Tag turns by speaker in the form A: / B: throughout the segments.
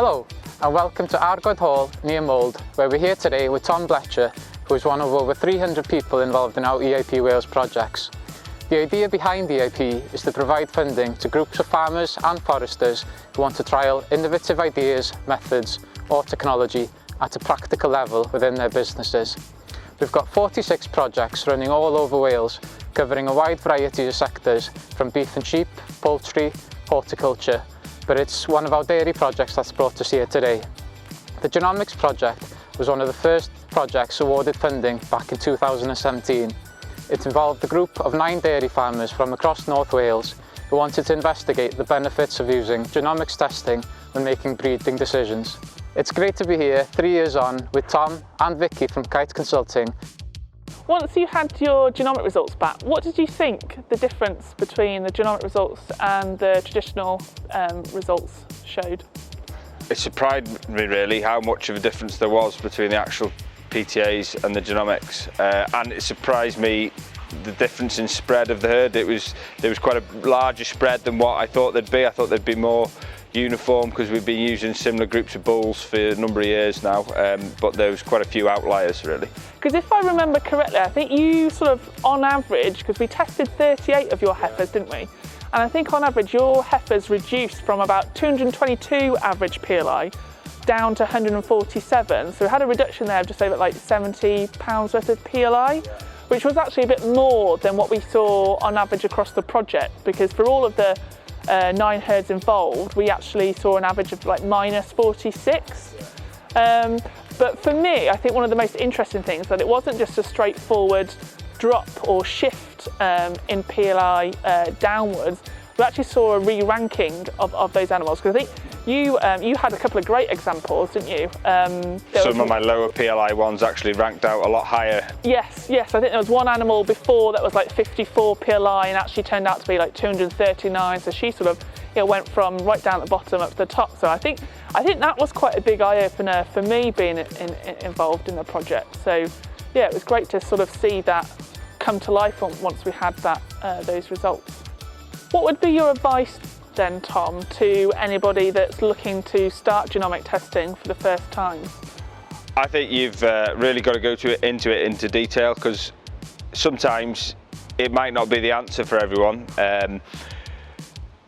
A: Hello and welcome to Argoed Hall near Mold, where we're here today with Tom Blecher, who is one of over 300 people involved in our EIP Wales projects. The idea behind the EIP is to provide funding to groups of farmers and foresters who want to trial innovative ideas, methods or technology at a practical level within their businesses. We've got 46 projects running all over Wales, covering a wide variety of sectors from beef and sheep, poultry, horticulture, but it's one of our dairy projects that's brought us here today. The Genomics project was one of the first projects awarded funding back in 2017. It involved a group of 9 dairy farmers from across North Wales who wanted to investigate the benefits of using genomics testing when making breeding decisions. It's great to be here 3 years on with Tom and Vicky from Kite Consulting.
B: Once you had your genomic results back, what did you think the difference between the genomic results and the traditional results showed?
C: It surprised me really how much of a difference there was between the actual PTAs and the genomics, and it surprised me the difference in spread of the herd. There was quite a larger spread than what I thought there'd be. I thought there'd be more uniform because we've been using similar groups of bulls for a number of years now, but there was quite a few outliers really.
B: Because if I remember correctly, I think you sort of on average, because we tested 38 of your heifers, didn't we? And I think on average your heifers reduced from about 222 average PLI down to 147. So we had a reduction there of just over like £70 worth of PLI, which was actually a bit more than what we saw on average across the project, because for all of the 9 herds involved, we actually saw an average of like minus 46. But for me, I think one of the most interesting things that it wasn't just a straightforward drop or shift in PLI downwards. We actually saw a re-ranking of those animals, because I think you had a couple of great examples, didn't you?
C: Some of my lower PLI ones actually ranked out a lot higher.
B: Yes, I think there was one animal before that was like 54 PLI and actually turned out to be like 239, so she sort of went from right down at the bottom up to the top. So I think that was quite a big eye-opener for me being involved in the project. So yeah, it was great to sort of see that come to life once we had those results. What would be your advice then, Tom, to anybody that's looking to start genomic testing for the first time?
C: I think you've really got to go into detail, because sometimes it might not be the answer for everyone.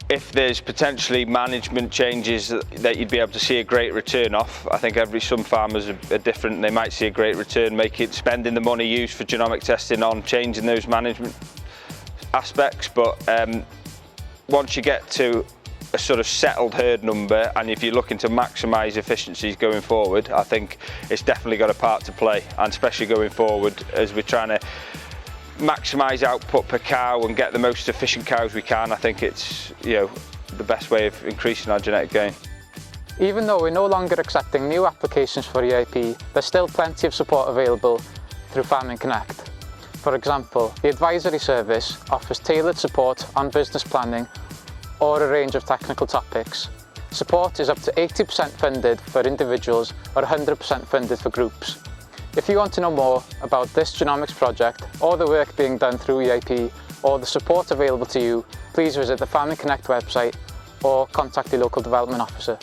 C: If there's potentially management changes that you'd be able to see a great return off, I think some farmers are different. They might see a great return, spending the money used for genomic testing on changing those management aspects. But once you get to a sort of settled herd number, and if you're looking to maximise efficiencies going forward, I think it's definitely got a part to play, and especially going forward as we're trying to maximise output per cow and get the most efficient cows we can. I think it's the best way of increasing our genetic gain.
A: Even though we're no longer accepting new applications for EIP, there's still plenty of support available through Farming Connect. For example, the advisory service offers tailored support on business planning or a range of technical topics. Support is up to 80% funded for individuals or 100% funded for groups. If you want to know more about this genomics project or the work being done through EIP or the support available to you, please visit the Farming Connect website or contact the local development officer.